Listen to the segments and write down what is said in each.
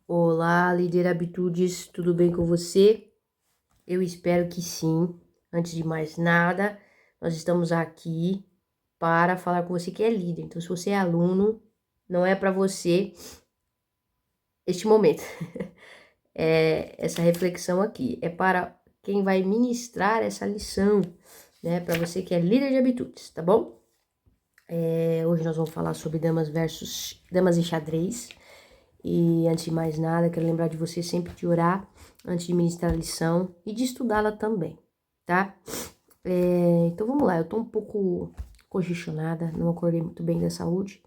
Olá, líder Habitudes, tudo bem com você? Eu espero que sim. Antes de mais nada, nós estamos aqui para falar com você que é líder. Então, se você é aluno, não é para você este momento. Essa reflexão aqui é para quem vai ministrar essa lição, né? Para você que é líder de habitudes, tá bom? Hoje nós vamos falar sobre damas e xadrez. E antes de mais nada, quero lembrar de você sempre de orar antes de ministrar a lição e de estudá-la também, tá? Então vamos lá, eu tô um pouco congestionada, não acordei muito bem da saúde,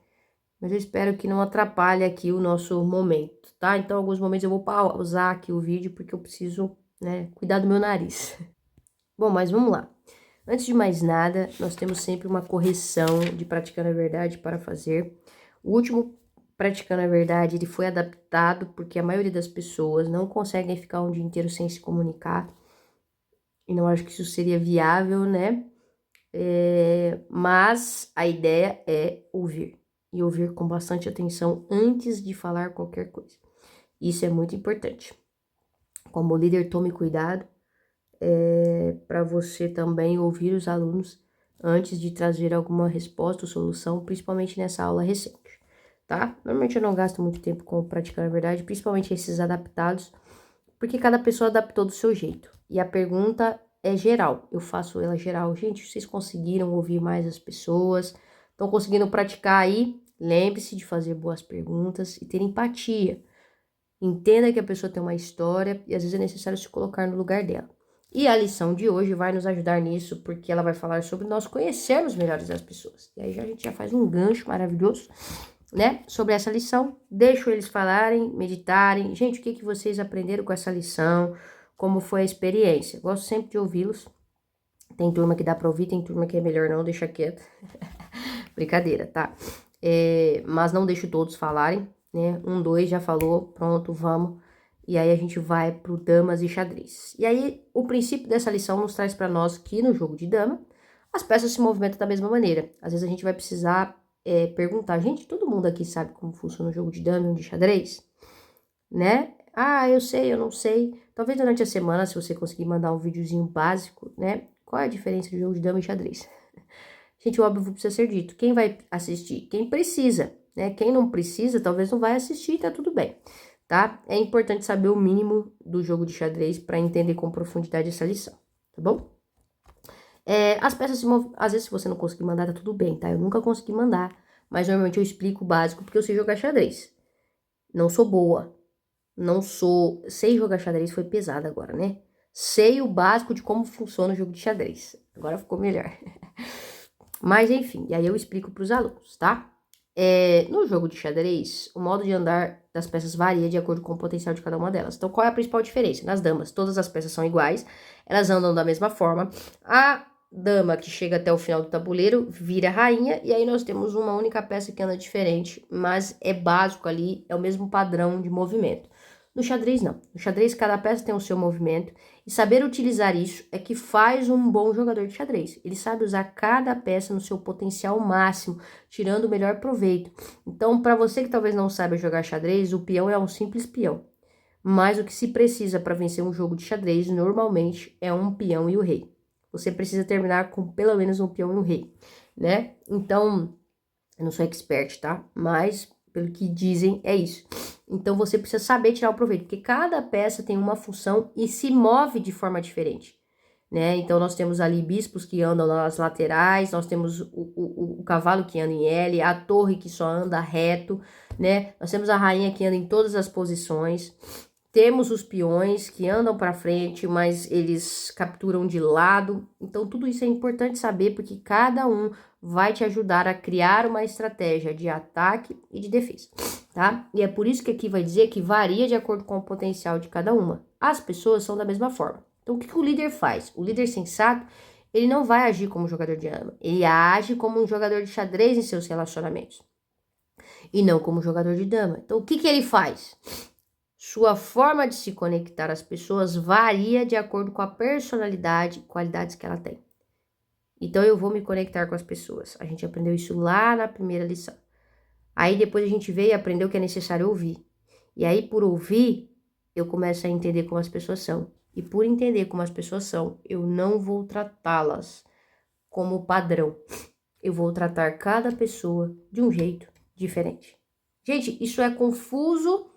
mas eu espero que não atrapalhe aqui o nosso momento, tá? Então, em alguns momentos eu vou pausar aqui o vídeo porque eu preciso, né, cuidar do meu nariz. Bom, mas vamos lá. Antes de mais nada, nós temos sempre uma correção de Praticando a Verdade para fazer. O último Praticando a Verdade, ele foi adaptado porque a maioria das pessoas não conseguem ficar um dia inteiro sem se comunicar. E não acho que isso seria viável, né? Mas a ideia é ouvir. E ouvir com bastante atenção antes de falar qualquer coisa. Isso é muito importante. Como líder, tome cuidado para você também ouvir os alunos antes de trazer alguma resposta ou solução, principalmente nessa aula recente, tá? Normalmente eu não gasto muito tempo com Praticando a Verdade, principalmente esses adaptados, porque cada pessoa adaptou do seu jeito. E a pergunta é geral, eu faço ela geral. Gente, vocês conseguiram ouvir mais as pessoas? Estão conseguindo praticar aí? Lembre-se de fazer boas perguntas e ter empatia. Entenda que a pessoa tem uma história e às vezes é necessário se colocar no lugar dela. E a lição de hoje vai nos ajudar nisso, porque ela vai falar sobre nós conhecermos melhores as pessoas. E aí a gente já faz um gancho maravilhoso, né, sobre essa lição. Deixo eles falarem, meditarem. Gente, o que vocês aprenderam com essa lição? Como foi a experiência? Gosto sempre de ouvi-los. Tem turma que dá pra ouvir, tem turma que é melhor não, deixa quieto. Brincadeira, tá? Mas não deixo todos falarem, né? Um, dois, já falou, pronto, vamos. E aí a gente vai pro damas e xadrez. E aí o princípio dessa lição nos traz para nós que no jogo de dama, as peças se movimentam da mesma maneira. Às vezes a gente vai precisar perguntar, gente, todo mundo aqui sabe como funciona o jogo de dama e um de xadrez? Né? Ah, eu sei, eu não sei. Talvez durante a semana, se você conseguir mandar um videozinho básico, né? Qual é a diferença de jogo de dama e xadrez? Gente, o óbvio precisa ser dito. Quem vai assistir? Quem precisa, né? Quem não precisa, talvez não vai assistir, tá tudo bem, tá? É importante saber o mínimo do jogo de xadrez para entender com profundidade essa lição, tá bom? As peças se movem. Às vezes, se você não conseguir mandar, tá tudo bem, tá? Eu nunca consegui mandar, mas normalmente eu explico o básico porque eu sei jogar xadrez. Não sou boa, não sou. Sei jogar xadrez, foi pesado agora, né? Sei o básico de como funciona o jogo de xadrez. Agora ficou melhor. Mas enfim, e aí eu explico para os alunos, tá? No jogo de xadrez, o modo de andar das peças varia de acordo com o potencial de cada uma delas. Então, qual é a principal diferença? Nas damas, todas as peças são iguais, elas andam da mesma forma. A dama que chega até o final do tabuleiro vira rainha, e aí nós temos uma única peça que anda diferente, mas é básico ali, é o mesmo padrão de movimento. No xadrez, não. No xadrez, cada peça tem o seu movimento, e saber utilizar isso é que faz um bom jogador de xadrez. Ele sabe usar cada peça no seu potencial máximo, tirando o melhor proveito. Então, para você que talvez não saiba jogar xadrez, o peão é um simples peão. Mas o que se precisa para vencer um jogo de xadrez, normalmente, é um peão e o rei. Você precisa terminar com pelo menos um peão e um rei, né? Então, eu não sou expert, tá? Mas, pelo que dizem, é isso. Então, você precisa saber tirar o proveito, porque cada peça tem uma função e se move de forma diferente, né? Então, nós temos ali bispos que andam nas laterais, nós temos o cavalo que anda em L, a torre que só anda reto, né? Nós temos a rainha que anda em todas as posições. Temos os peões que andam para frente, mas eles capturam de lado. Então, tudo isso é importante saber, porque cada um vai te ajudar a criar uma estratégia de ataque e de defesa, tá? E é por isso que aqui vai dizer que varia de acordo com o potencial de cada uma. As pessoas são da mesma forma. Então, o que o líder faz? O líder sensato, ele não vai agir como jogador de dama. Ele age como um jogador de xadrez em seus relacionamentos. E não como jogador de dama. Então, o que ele faz? Sua forma de se conectar às pessoas varia de acordo com a personalidade e qualidades que ela tem. Então, eu vou me conectar com as pessoas. A gente aprendeu isso lá na primeira lição. Aí, depois a gente veio e aprendeu que é necessário ouvir. E aí, por ouvir, eu começo a entender como as pessoas são. E por entender como as pessoas são, eu não vou tratá-las como padrão. Eu vou tratar cada pessoa de um jeito diferente. Gente, isso é confuso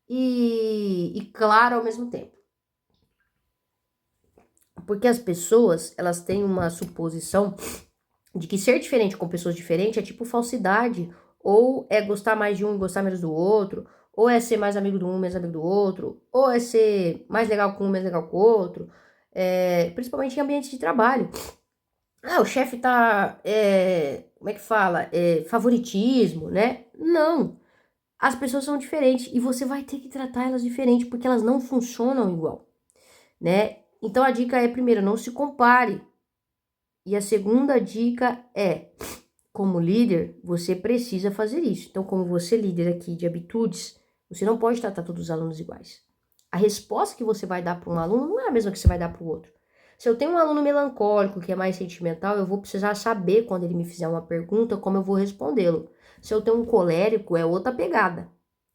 e claro ao mesmo tempo. Porque as pessoas, elas têm uma suposição de que ser diferente com pessoas diferentes é tipo falsidade, ou é gostar mais de um e gostar menos do outro, ou é ser mais amigo do um, menos amigo do outro, ou é ser mais legal com um, menos legal com o outro, principalmente em ambientes de trabalho. Ah, o chefe tá, como é que fala? Favoritismo, né? Não. As pessoas são diferentes e você vai ter que tratar elas diferente porque elas não funcionam igual, né? Então a dica é, primeiro, não se compare. E a segunda dica é, como líder, você precisa fazer isso. Então, como você é líder aqui de habitudes, você não pode tratar todos os alunos iguais. A resposta que você vai dar para um aluno não é a mesma que você vai dar para o outro. Se eu tenho um aluno melancólico, que é mais sentimental, eu vou precisar saber, quando ele me fizer uma pergunta, como eu vou respondê-lo. Se eu tenho um colérico, é outra pegada.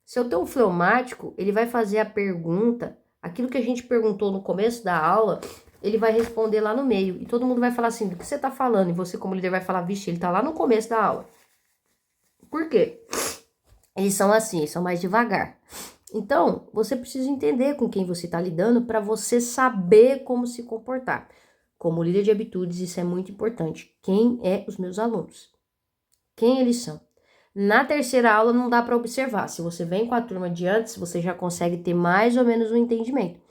Se eu tenho um fleumático, ele vai fazer a pergunta, aquilo que a gente perguntou no começo da aula, ele vai responder lá no meio. E todo mundo vai falar assim, do que você tá falando? E você, como líder, vai falar, vixe, ele tá lá no começo da aula. Por quê? Eles são assim, eles são mais devagar. Então, você precisa entender com quem você está lidando para você saber como se comportar. Como líder de habitudes, isso é muito importante. Quem é os meus alunos? Quem eles são? Na terceira aula não dá para observar. Se você vem com a turma de antes, você já consegue ter mais ou menos um entendimento.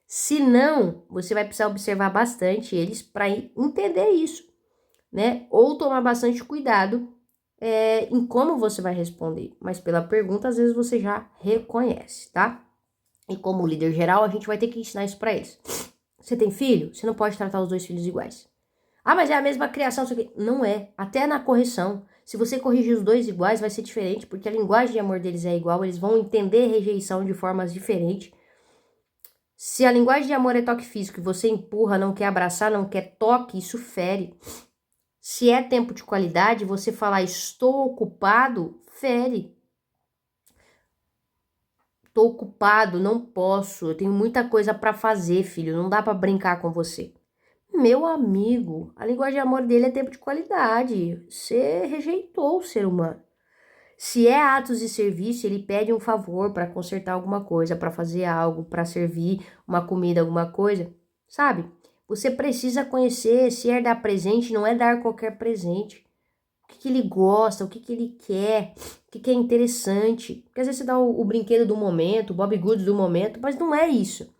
Se não, você vai precisar observar bastante eles para entender isso, né? Ou tomar bastante cuidado em como você vai responder, mas pela pergunta, às vezes você já reconhece, tá? E como líder geral, a gente vai ter que ensinar isso pra eles. Você tem filho? Você não pode tratar os dois filhos iguais. Ah, mas é a mesma criação, isso aqui. Não é. Até na correção. Se você corrigir os dois iguais, vai ser diferente, porque a linguagem de amor deles é igual, eles vão entender rejeição de formas diferentes. Se a linguagem de amor é toque físico e você empurra, não quer abraçar, não quer toque, isso fere. Se é tempo de qualidade, você falar estou ocupado, fere. Estou ocupado, não posso, eu tenho muita coisa para fazer, filho, não dá para brincar com você. Meu amigo, a linguagem de amor dele é tempo de qualidade. Você rejeitou o ser humano. Se é atos de serviço, ele pede um favor para consertar alguma coisa, para fazer algo, para servir uma comida, alguma coisa, sabe? Você precisa conhecer, se é dar presente, não é dar qualquer presente. O que ele gosta, o que ele quer, o que é interessante. Porque às vezes você dá o brinquedo do momento, o Bob Goods do momento, mas não é isso.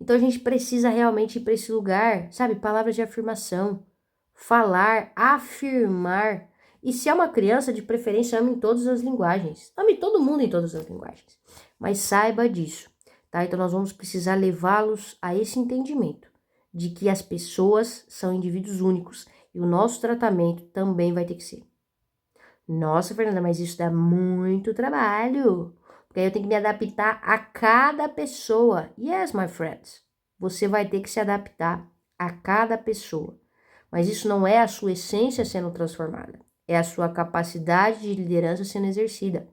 Então a gente precisa realmente ir para esse lugar, sabe? Palavras de afirmação. Falar, afirmar. E se é uma criança, de preferência, ame em todas as linguagens. Ame todo mundo em todas as linguagens. Mas saiba disso, tá? Então nós vamos precisar levá-los a esse entendimento de que as pessoas são indivíduos únicos e o nosso tratamento também vai ter que ser. Nossa, Fernanda, mas isso dá muito trabalho. Porque aí eu tenho que me adaptar a cada pessoa. Yes, my friends. Você vai ter que se adaptar a cada pessoa. Mas isso não é a sua essência sendo transformada. É a sua capacidade de liderança sendo exercida.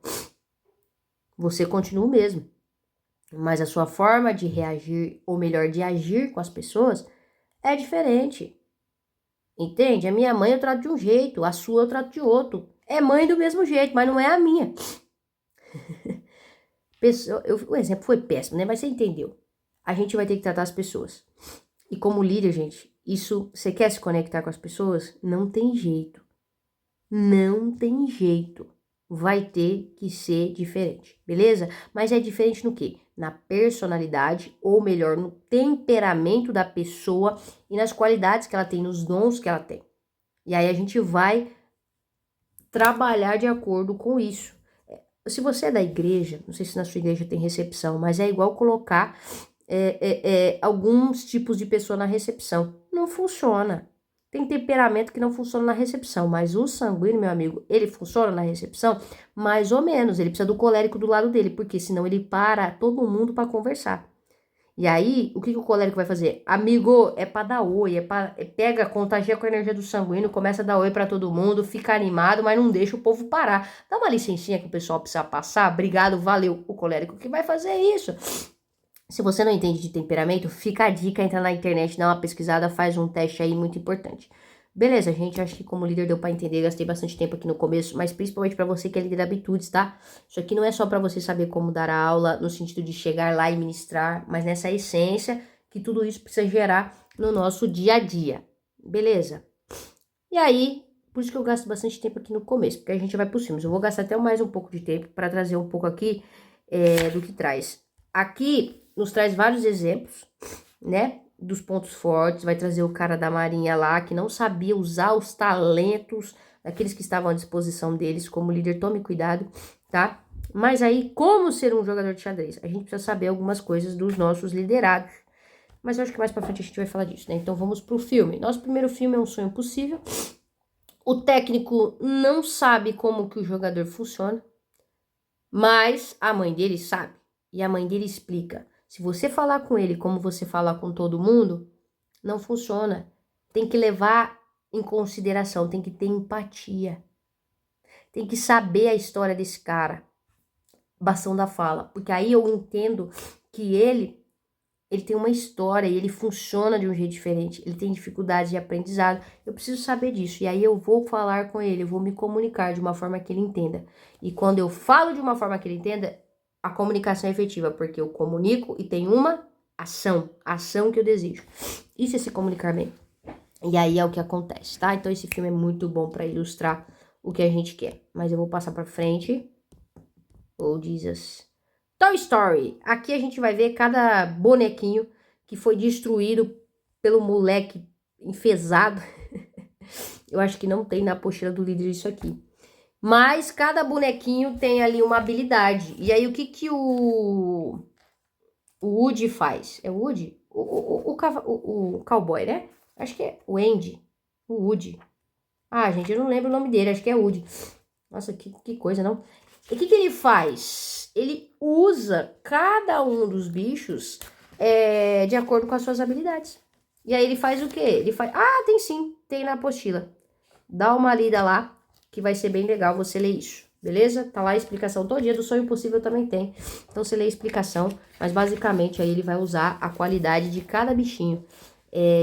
Você continua o mesmo. Mas a sua forma de reagir, ou melhor, de agir com as pessoas, é diferente. Entende? A minha mãe eu trato de um jeito, a sua eu trato de outro. É mãe do mesmo jeito, mas não é a minha. O exemplo foi péssimo, né? Mas você entendeu. A gente vai ter que tratar as pessoas. E como líder, gente, isso, você quer se conectar com as pessoas? Não tem jeito. Não tem jeito. Vai ter que ser diferente, beleza? Mas é diferente no quê? Na personalidade, ou melhor, no temperamento da pessoa e nas qualidades que ela tem, nos dons que ela tem. E aí a gente vai trabalhar de acordo com isso. Se você é da igreja, não sei se na sua igreja tem recepção, mas é igual colocar alguns tipos de pessoa na recepção. Não funciona. Tem temperamento que não funciona na recepção, mas o sanguíneo, meu amigo, ele funciona na recepção mais ou menos. Ele precisa do colérico do lado dele, porque senão ele para todo mundo para conversar. E aí, o que o colérico vai fazer? Amigo, é pra dar oi, pega, contagia com a energia do sanguíneo, começa a dar oi pra todo mundo, fica animado, mas não deixa o povo parar. Dá uma licencinha que o pessoal precisa passar, obrigado, valeu. O colérico que vai fazer isso. Se você não entende de temperamento, fica a dica, entra na internet, dá uma pesquisada, faz um teste aí muito importante. Beleza, gente, acho que como líder deu pra entender, gastei bastante tempo aqui no começo, mas principalmente pra você que é líder de habitudes, tá? Isso aqui não é só pra você saber como dar a aula, no sentido de chegar lá e ministrar, mas nessa essência que tudo isso precisa gerar no nosso dia a dia, beleza? E aí, por isso que eu gasto bastante tempo aqui no começo, porque a gente vai por cima. Eu vou gastar até mais um pouco de tempo pra trazer um pouco aqui do que traz. Aqui nos traz vários exemplos, né? Dos pontos fortes, vai trazer o cara da marinha lá, que não sabia usar os talentos daqueles que estavam à disposição deles. Como líder, tome cuidado, tá? Mas aí, como ser um jogador de xadrez? A gente precisa saber algumas coisas dos nossos liderados. Mas eu acho que mais pra frente a gente vai falar disso, né? Então vamos pro filme. Nosso primeiro filme é Um Sonho Possível. O técnico não sabe como que o jogador funciona, mas a mãe dele sabe. E a mãe dele explica. Se você falar com ele como você fala com todo mundo, não funciona. Tem que levar em consideração, tem que ter empatia. Tem que saber a história desse cara. Bastão da fala. Porque aí eu entendo que ele tem uma história e ele funciona de um jeito diferente. Ele tem dificuldades de aprendizado. Eu preciso saber disso. E aí eu vou falar com ele, eu vou me comunicar de uma forma que ele entenda. E quando eu falo de uma forma que ele entenda, a comunicação é efetiva, porque eu comunico e tem uma ação, a ação que eu desejo. Isso é se comunicar bem. E aí é o que acontece, tá? Então esse filme é muito bom para ilustrar o que a gente quer. Mas eu vou passar para frente. Oh, Jesus. Toy Story. Aqui a gente vai ver cada bonequinho que foi destruído pelo moleque enfesado. Eu acho que não tem na apostila do líder isso aqui. Mas cada bonequinho tem ali uma habilidade. E aí o que o Woody faz? É o Woody? O cowboy, né? Acho que é o Andy. O Woody. Ah, gente, eu não lembro o nome dele. Acho que é Woody. Nossa, que coisa, não? E o que ele faz? Ele usa cada um dos bichos de acordo com as suas habilidades. E aí ele faz o quê? Ele faz... Ah, tem sim, tem na apostila. Dá uma lida lá, que vai ser bem legal você ler isso, beleza? Tá lá a explicação todo dia do Sonho Impossível também tem. Então você lê a explicação, mas basicamente aí ele vai usar a qualidade de cada bichinho.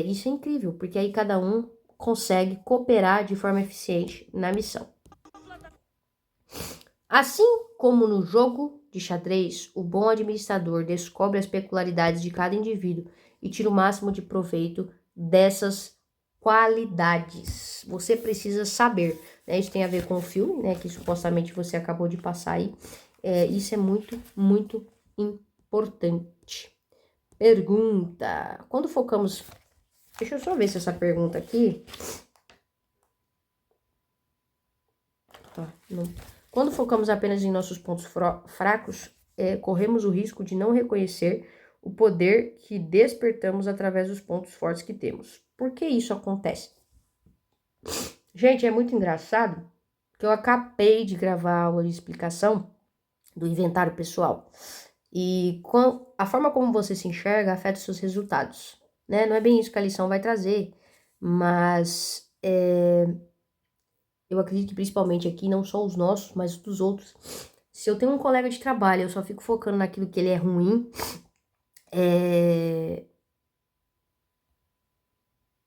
Isso é incrível, porque aí cada um consegue cooperar de forma eficiente na missão. Assim como no jogo de xadrez, o bom administrador descobre as peculiaridades de cada indivíduo e tira o máximo de proveito dessas qualidades. Você precisa saber, né? Isso tem a ver com o filme, né? Que supostamente você acabou de passar aí. Isso é muito, muito importante. Pergunta. Quando focamos... Deixa eu só ver se essa pergunta aqui... Tá, não... Quando focamos apenas em nossos pontos fracos, corremos o risco de não reconhecer o poder que despertamos através dos pontos fortes que temos. Por que isso acontece? Gente, é muito engraçado que eu acabei de gravar a aula de explicação do inventário pessoal. E a forma como você se enxerga afeta os seus resultados, né? Não é bem isso que a lição vai trazer, mas... eu acredito que principalmente aqui, não só os nossos, mas os dos outros. Se eu tenho um colega de trabalho, eu só fico focando naquilo que ele é ruim,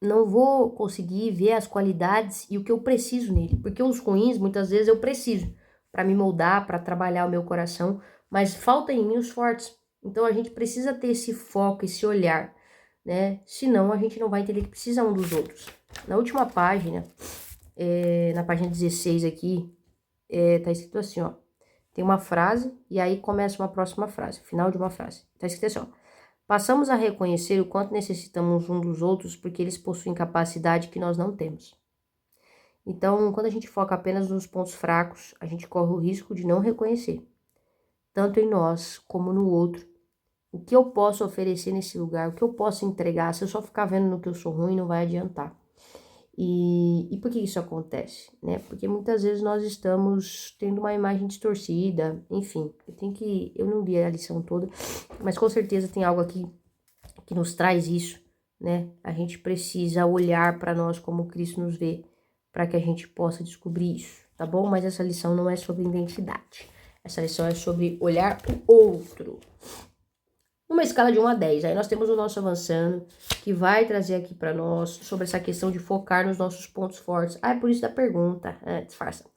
não vou conseguir ver as qualidades e o que eu preciso nele. Porque os ruins, muitas vezes, eu preciso para me moldar, para trabalhar o meu coração, mas falta em mim os fortes. Então a gente precisa ter esse foco, esse olhar, né? Senão a gente não vai entender que precisa um dos outros. Na última página, na página 16 aqui, tá escrito assim, ó. Tem uma frase e aí começa uma próxima frase, final de uma frase. Tá escrito assim, ó. Passamos a reconhecer o quanto necessitamos um dos outros porque eles possuem capacidade que nós não temos. Então, quando a gente foca apenas nos pontos fracos, a gente corre o risco de não reconhecer, tanto em nós como no outro, o que eu posso oferecer nesse lugar, o que eu posso entregar. Se eu só ficar vendo no que eu sou ruim, não vai adiantar. E por que isso acontece, né? Porque muitas vezes nós estamos tendo uma imagem distorcida, enfim. Eu não li a lição toda, mas com certeza tem algo aqui que nos traz isso, né? A gente precisa olhar para nós como Cristo nos vê, para que a gente possa descobrir isso, tá bom? Mas essa lição não é sobre identidade. Essa lição é sobre olhar o outro. Numa escala de 1 a 10, aí nós temos o nosso avançando, que vai trazer aqui para nós sobre essa questão de focar nos nossos pontos fortes. Ah, é por isso da pergunta, disfarça.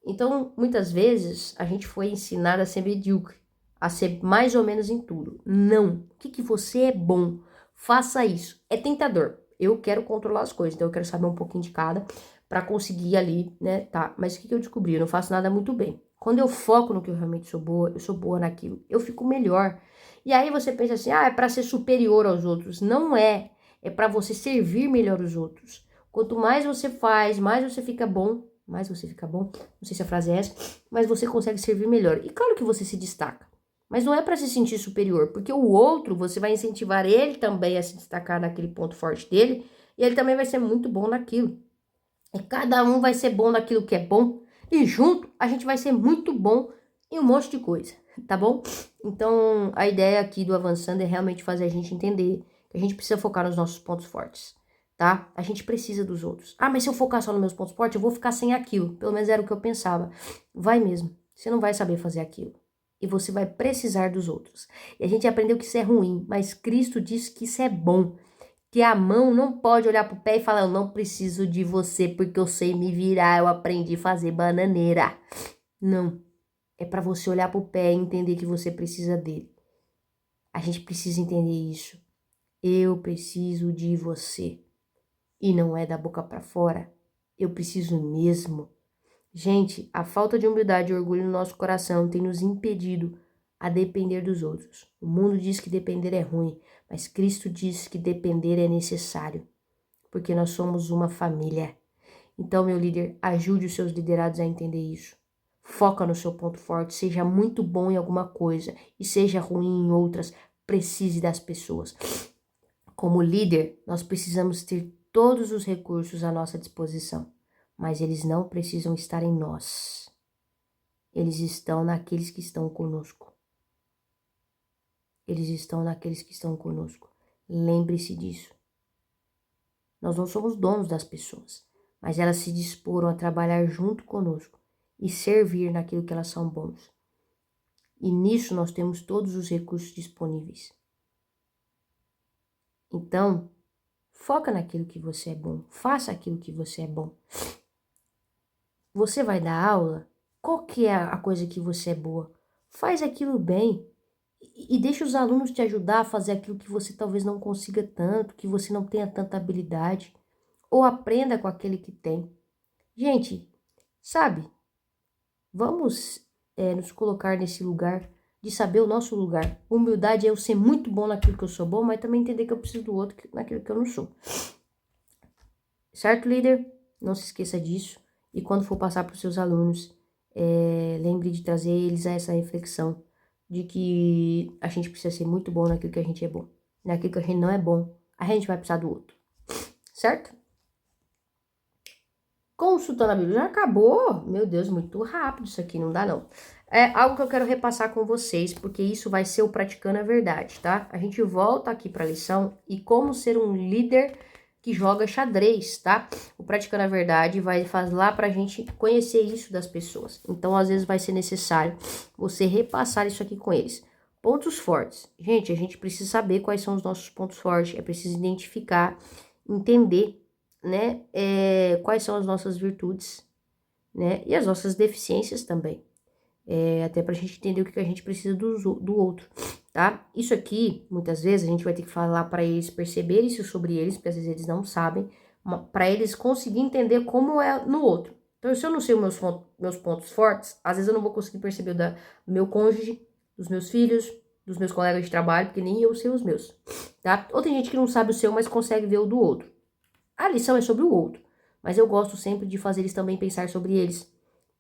Então, muitas vezes, a gente foi ensinado a ser medíocre, a ser mais ou menos em tudo. Não. O que você é bom? Faça isso. É tentador. Eu quero controlar as coisas, então eu quero saber um pouquinho de cada para conseguir ali, né, tá. Mas o que eu descobri? Eu não faço nada muito bem. Quando eu foco no que eu realmente sou boa, eu sou boa naquilo, eu fico melhor. E aí você pensa assim, é para ser superior aos outros. Não é. É para você servir melhor os outros. Quanto mais você faz, mais você fica bom. Mais você fica bom. Não sei se a frase é essa. Mas você consegue servir melhor. E claro que você se destaca. Mas não é para se sentir superior. Porque o outro, você vai incentivar ele também a se destacar naquele ponto forte dele. E ele também vai ser muito bom naquilo. E cada um vai ser bom naquilo que é bom. E junto, a gente vai ser muito bom em um monte de coisa, tá bom? Então, a ideia aqui do Avançando é realmente fazer a gente entender que a gente precisa focar nos nossos pontos fortes, tá? A gente precisa dos outros. Ah, mas se eu focar só nos meus pontos fortes, eu vou ficar sem aquilo. Pelo menos era o que eu pensava. Vai mesmo. Você não vai saber fazer aquilo. E você vai precisar dos outros. E a gente aprendeu que isso é ruim, mas Cristo disse que isso é bom. Que a mão não pode olhar pro pé e falar, eu não preciso de você porque eu sei me virar, eu aprendi a fazer bananeira. Não. É para você olhar pro pé e entender que você precisa dele. A gente precisa entender isso. Eu preciso de você. E não é da boca para fora. Eu preciso mesmo. Gente, a falta de humildade e orgulho no nosso coração tem nos impedido a depender dos outros. O mundo diz que depender é ruim, mas Cristo diz que depender é necessário, porque nós somos uma família. Então, meu líder, ajude os seus liderados a entender isso. Foca no seu ponto forte, seja muito bom em alguma coisa e seja ruim em outras. Precise das pessoas. Como líder, nós precisamos ter todos os recursos à nossa disposição, mas eles não precisam estar em nós. Eles estão naqueles que estão conosco. Eles estão naqueles que estão conosco. Lembre-se disso. Nós não somos donos das pessoas, mas elas se disporam a trabalhar junto conosco e servir naquilo que elas são bons. E nisso nós temos todos os recursos disponíveis. Então, foca naquilo que você é bom. Faça aquilo que você é bom. Você vai dar aula? Qual que é a coisa que você é boa? Faz aquilo bem. E deixa os alunos te ajudar a fazer aquilo que você talvez não consiga tanto, que você não tenha tanta habilidade. Ou aprenda com aquele que tem. Gente, sabe? Vamos nos colocar nesse lugar de saber o nosso lugar. Humildade é eu ser muito bom naquilo que eu sou bom, mas também entender que eu preciso do outro naquilo que eu não sou. Certo, líder? Não se esqueça disso. E quando for passar para os seus alunos, lembre de trazer eles a essa reflexão de que a gente precisa ser muito bom naquilo que a gente é bom. Naquilo que a gente não é bom, a gente vai precisar do outro. Certo? Consultando a Bíblia já acabou? Meu Deus, muito rápido isso aqui, não dá não. É algo que eu quero repassar com vocês, porque isso vai ser o Praticando a Verdade, tá? A gente volta aqui para a lição e como ser um líder que joga xadrez, tá? O Praticando a Verdade vai lá pra gente conhecer isso das pessoas. Então, às vezes vai ser necessário você repassar isso aqui com eles. Pontos fortes. Gente, a gente precisa saber quais são os nossos pontos fortes, é preciso identificar, entender, né, quais são as nossas virtudes, né, e as nossas deficiências também, até pra gente entender o que a gente precisa do outro, tá? Isso aqui, muitas vezes, a gente vai ter que falar para eles perceberem isso sobre eles, porque às vezes eles não sabem, para eles conseguirem entender como é no outro. Então, se eu não sei os meus pontos fortes, às vezes eu não vou conseguir perceber do meu cônjuge, dos meus filhos, dos meus colegas de trabalho, porque nem eu sei os meus, tá? Ou tem gente que não sabe o seu, mas consegue ver o do outro. A lição é sobre o outro, mas eu gosto sempre de fazer eles também pensar sobre eles,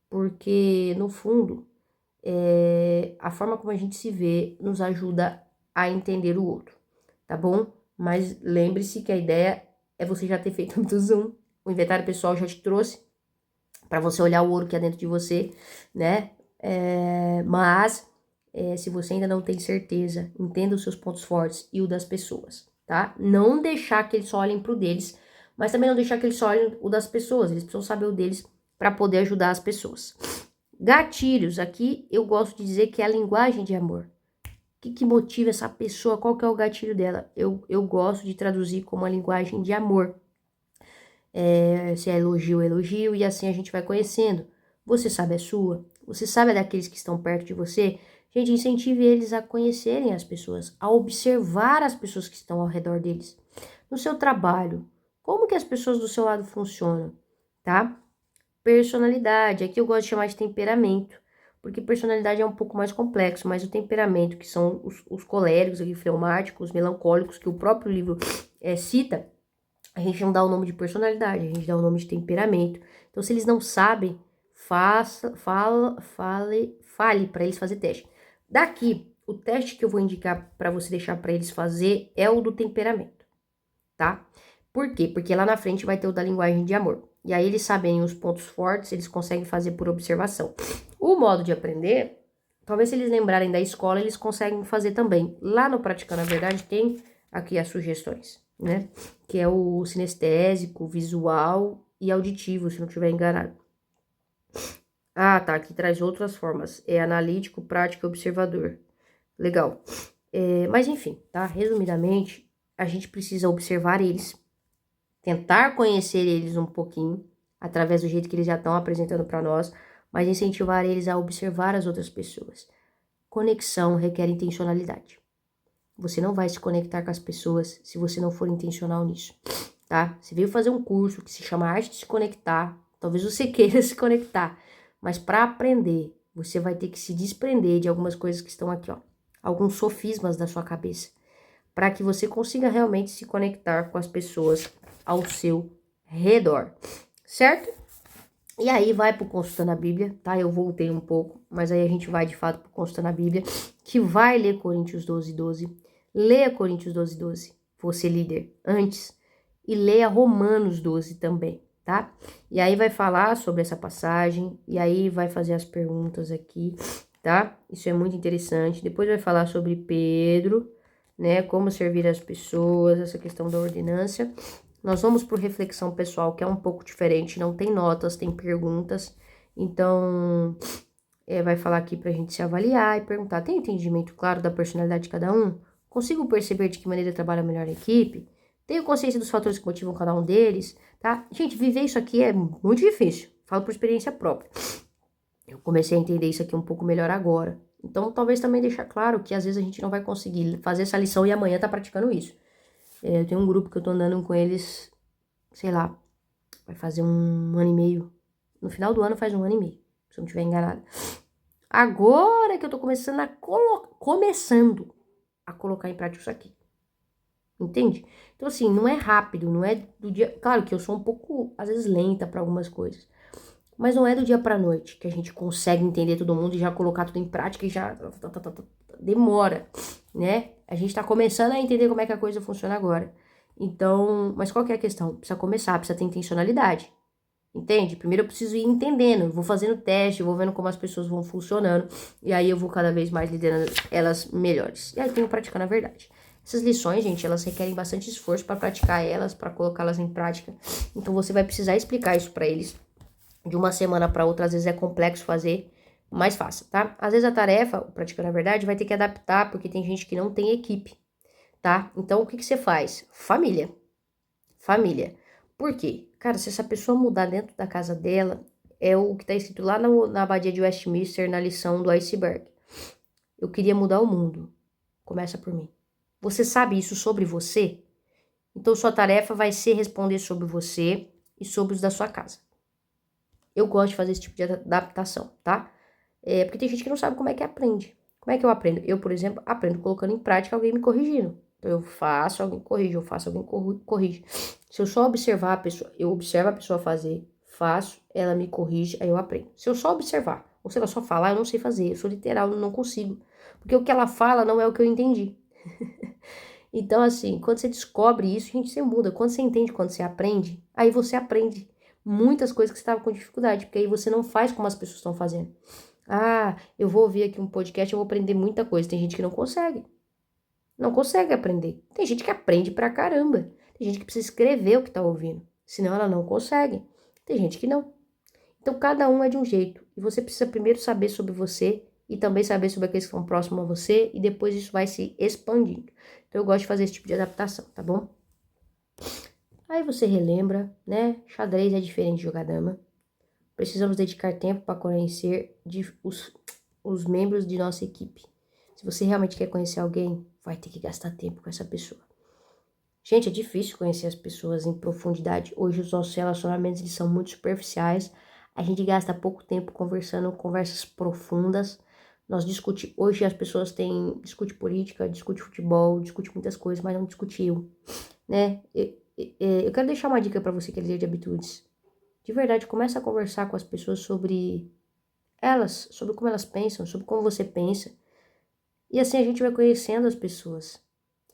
porque, no fundo, a forma como a gente se vê nos ajuda a entender o outro, tá bom? Mas lembre-se que a ideia é você já ter feito muito zoom, o inventário pessoal já te trouxe, para você olhar o ouro que é dentro de você, né? Mas se você ainda não tem certeza, entenda os seus pontos fortes e o das pessoas, tá? Não deixar que eles só olhem pro deles, mas também não deixar que eles só olhem o das pessoas. Eles precisam saber o deles para poder ajudar as pessoas. Gatilhos, aqui eu gosto de dizer que é a linguagem de amor. O que motiva essa pessoa? Qual que é o gatilho dela? Eu gosto de traduzir como a linguagem de amor. Se é elogio, e assim a gente vai conhecendo. Você sabe a sua? Você sabe daqueles que estão perto de você? Gente, incentive eles a conhecerem as pessoas, a observar as pessoas que estão ao redor deles. No seu trabalho, como que as pessoas do seu lado funcionam, tá? Personalidade, aqui eu gosto de chamar de temperamento, porque personalidade é um pouco mais complexo, mas o temperamento, que são os coléricos, aqui, fleumáticos, melancólicos, que o próprio livro cita, a gente não dá o nome de personalidade, a gente dá o nome de temperamento. Então, se eles não sabem, fale para eles fazer teste. Daqui, o teste que eu vou indicar para você deixar para eles fazer é o do temperamento, tá? Por quê? Porque lá na frente vai ter o da linguagem de amor. E aí eles sabem os pontos fortes, eles conseguem fazer por observação. O modo de aprender, talvez se eles lembrarem da escola, eles conseguem fazer também. Lá no Praticando a Verdade tem aqui as sugestões, né? Que é o sinestésico, visual e auditivo, se não estiver enganado. Ah, tá, aqui traz outras formas. É analítico, prático e observador. Legal. Mas enfim, tá? Resumidamente, a gente precisa observar eles, tentar conhecer eles um pouquinho, através do jeito que eles já estão apresentando para nós, mas incentivar eles a observar as outras pessoas. Conexão requer intencionalidade. Você não vai se conectar com as pessoas se você não for intencional nisso, tá? Você veio fazer um curso que se chama Arte de se Conectar, talvez você queira se conectar, mas para aprender, você vai ter que se desprender de algumas coisas que estão aqui, ó, alguns sofismas da sua cabeça, para que você consiga realmente se conectar com as pessoas ao seu redor, certo? E aí vai pro Consultando a Bíblia, tá? Eu voltei um pouco, mas aí a gente vai de fato pro Consultando a Bíblia, que vai ler Coríntios 12, 12. Leia Coríntios 12, 12, você líder, antes. E leia Romanos 12 também, tá? E aí vai falar sobre essa passagem, e aí vai fazer as perguntas aqui, tá? Isso é muito interessante. Depois vai falar sobre Pedro, né? Como servir as pessoas, essa questão da ordenância. Nós vamos por reflexão pessoal, que é um pouco diferente, não tem notas, tem perguntas. Então, vai falar aqui pra gente se avaliar e perguntar: tem entendimento claro da personalidade de cada um? Consigo perceber de que maneira trabalha melhor a equipe? Tenho consciência dos fatores que motivam cada um deles? Tá? Gente, viver isso aqui é muito difícil. Falo por experiência própria. Eu comecei a entender isso aqui um pouco melhor agora. Então, talvez também deixar claro que às vezes a gente não vai conseguir fazer essa lição e amanhã tá praticando isso. Eu tenho um grupo que eu tô andando com eles, sei lá, vai fazer 1 ano e meio. No final do ano faz 1 ano e meio, se eu não estiver enganada. Agora que eu tô começando a colocar em prática isso aqui. Entende? Então, assim, não é rápido, não é do dia... Claro que eu sou um pouco, às vezes, lenta para algumas coisas. Mas não é do dia pra noite que a gente consegue entender todo mundo e já colocar tudo em prática e já... Demora, né? A gente tá começando a entender como é que a coisa funciona agora. Então, mas qual que é a questão? Precisa começar, precisa ter intencionalidade. Entende? Primeiro eu preciso ir entendendo, eu vou fazendo teste, eu vou vendo como as pessoas vão funcionando, e aí eu vou cada vez mais liderando elas melhores. E aí eu tenho praticando a verdade. Essas lições, gente, elas requerem bastante esforço para praticar elas, para colocá-las em prática. Então você vai precisar explicar isso para eles de uma semana para outra. Às vezes é complexo fazer, mas faça, tá? Às vezes a tarefa, praticando a verdade, vai ter que adaptar, porque tem gente que não tem equipe, tá? Então o que você faz? Família. Família. Por quê? Cara, se essa pessoa mudar dentro da casa dela, é o que tá escrito lá na abadia de Westminster, na lição do iceberg. Eu queria mudar o mundo. Começa por mim. Você sabe isso sobre você? Então sua tarefa vai ser responder sobre você e sobre os da sua casa. Eu gosto de fazer esse tipo de adaptação, tá? Porque tem gente que não sabe como é que aprende. Como é que eu aprendo? Eu, por exemplo, aprendo colocando em prática alguém me corrigindo. Então, eu faço, alguém corrige, eu faço, alguém corrige. Se eu só observar a pessoa, eu observo a pessoa fazer, faço, ela me corrige, aí eu aprendo. Se eu só observar, ou se ela só falar, eu não sei fazer, eu sou literal, eu não consigo. Porque o que ela fala não é o que eu entendi. Então, assim, quando você descobre isso, gente, você muda. Quando você entende, quando você aprende, aí você aprende muitas coisas que você estava com dificuldade, porque aí você não faz como as pessoas estão fazendo. Ah, eu vou ouvir aqui um podcast, eu vou aprender muita coisa. Tem gente que não consegue. Não consegue aprender. Tem gente que aprende pra caramba. Tem gente que precisa escrever o que tá ouvindo. Senão ela não consegue. Tem gente que não. Então, cada um é de um jeito. E você precisa primeiro saber sobre você e também saber sobre aqueles que estão próximos a você. E depois isso vai se expandindo. Então, eu gosto de fazer esse tipo de adaptação, tá bom? Aí você relembra, né? Xadrez é diferente de jogar dama. Precisamos dedicar tempo para conhecer os membros de nossa equipe. Se você realmente quer conhecer alguém, vai ter que gastar tempo com essa pessoa. Gente, é difícil conhecer as pessoas em profundidade. Hoje os nossos relacionamentos eles são muito superficiais. A gente gasta pouco tempo conversando conversas profundas. Hoje as pessoas discute política, discute futebol, discute muitas coisas, mas não discutiu, né? Eu quero deixar uma dica para você que é líder de habitudes. De verdade, começa a conversar com as pessoas sobre elas, sobre como elas pensam, sobre como você pensa. E assim a gente vai conhecendo as pessoas.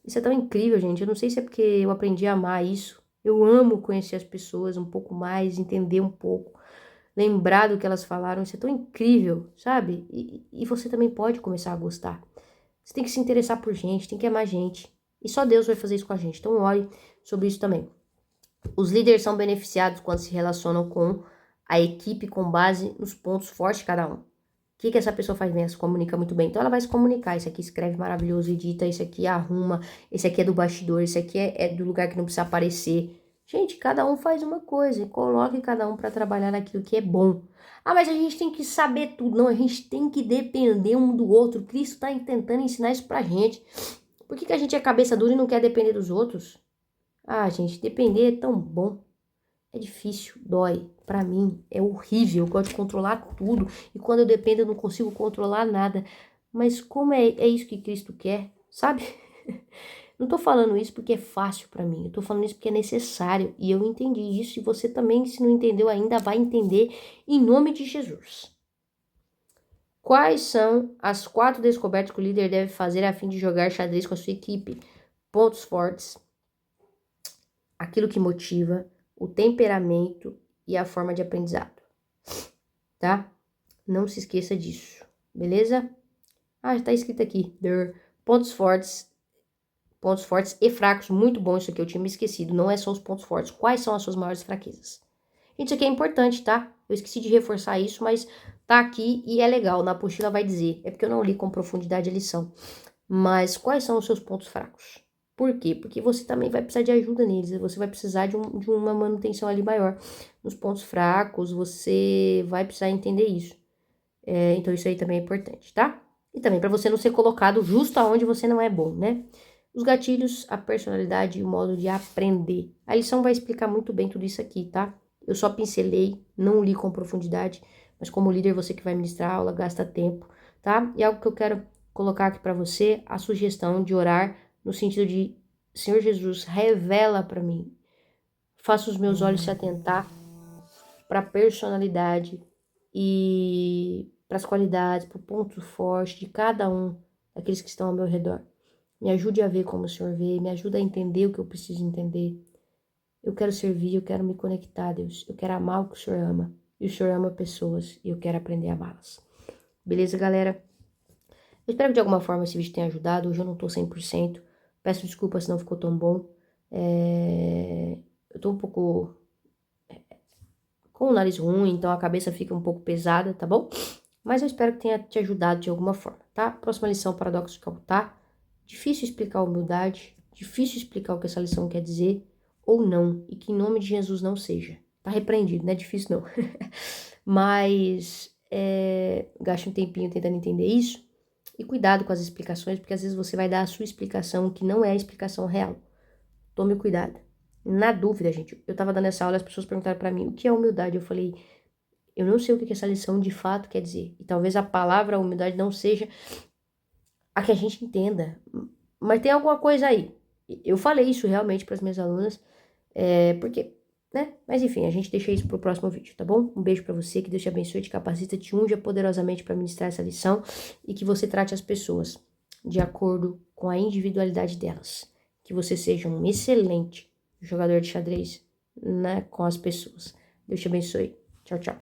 Isso é tão incrível, gente. Eu não sei se é porque eu aprendi a amar isso. Eu amo conhecer as pessoas um pouco mais, entender um pouco, lembrar do que elas falaram. Isso é tão incrível, sabe? E você também pode começar a gostar. Você tem que se interessar por gente, tem que amar gente. E só Deus vai fazer isso com a gente. Então, ore sobre isso também. Os líderes são beneficiados quando se relacionam com a equipe com base nos pontos fortes de cada um. O que essa pessoa faz bem? Ela se comunica muito bem. Então ela vai se comunicar. Esse aqui escreve maravilhoso, edita, esse aqui arruma, esse aqui é do bastidor, esse aqui é do lugar que não precisa aparecer. Gente, cada um faz uma coisa e coloque cada um para trabalhar naquilo que é bom. Ah, mas a gente tem que saber tudo. Não, a gente tem que depender um do outro. Cristo está tentando ensinar isso pra gente. Por que a gente é cabeça dura e não quer depender dos outros? Ah, gente, depender é tão bom. É difícil, dói. Pra mim, é horrível. Eu gosto de controlar tudo. E quando eu dependo, eu não consigo controlar nada. Mas como é isso que Cristo quer, sabe? Não tô falando isso porque é fácil pra mim. Eu tô falando isso porque é necessário. E eu entendi isso. E você também, se não entendeu ainda, vai entender em nome de Jesus. Quais são as 4 descobertas que o líder deve fazer a fim de jogar xadrez com a sua equipe? Pontos fortes, aquilo que motiva, o temperamento e a forma de aprendizado, tá? Não se esqueça disso, beleza? Ah, já tá escrito aqui. Pontos fortes e fracos. Muito bom isso aqui, eu tinha me esquecido. Não é só os pontos fortes. Quais são as suas maiores fraquezas? Gente, isso aqui é importante, tá? Eu esqueci de reforçar isso, mas tá aqui e é legal. Na apostila vai dizer. É porque eu não li com profundidade a lição. Mas quais são os seus pontos fracos? Por quê? Porque você também vai precisar de ajuda neles. Você vai precisar de uma manutenção ali maior. Nos pontos fracos, você vai precisar entender isso. Então, isso aí também é importante, tá? E também para você não ser colocado justo aonde você não é bom, né? Os gatilhos, a personalidade e o modo de aprender. A lição vai explicar muito bem tudo isso aqui, tá? Eu só pincelei, não li com profundidade, mas como líder, você que vai ministrar a aula, gasta tempo, tá? E algo que eu quero colocar aqui para você, a sugestão de orar no sentido de, Senhor Jesus, revela para mim, faça os meus olhos se atentar para a personalidade e para as qualidades, para o ponto forte de cada um daqueles que estão ao meu redor. Me ajude a ver como o Senhor vê, me ajude a entender o que eu preciso entender. Eu quero servir, eu quero me conectar, Deus. Eu quero amar o que o Senhor ama. E o Senhor ama pessoas e eu quero aprender a amá-las. Beleza, galera? Eu espero que de alguma forma esse vídeo tenha ajudado. Hoje eu não tô 100%. Peço desculpas se não ficou tão bom. Eu tô um pouco com o nariz ruim, então a cabeça fica um pouco pesada, tá bom? Mas eu espero que tenha te ajudado de alguma forma, tá? Próxima lição, paradoxo de Calcutá. Difícil explicar a humildade, difícil explicar o que essa lição quer dizer, ou não, e que em nome de Jesus não seja. Tá repreendido, não é difícil não. Mas gaste um tempinho tentando entender isso, e cuidado com as explicações, porque às vezes você vai dar a sua explicação que não é a explicação real. Tome cuidado. Na dúvida, gente, eu tava dando essa aula, as pessoas perguntaram pra mim o que é humildade. Eu falei, eu não sei o que essa lição de fato quer dizer. E talvez a palavra humildade não seja a que a gente entenda. Mas tem alguma coisa aí. Eu falei isso realmente para as minhas alunas, porque, né? Mas enfim, a gente deixa isso pro próximo vídeo, tá bom? Um beijo para você, que Deus te abençoe, te capacita, te unja poderosamente para ministrar essa lição e que você trate as pessoas de acordo com a individualidade delas. Que você seja um excelente jogador de xadrez, né, com as pessoas. Deus te abençoe. Tchau, tchau.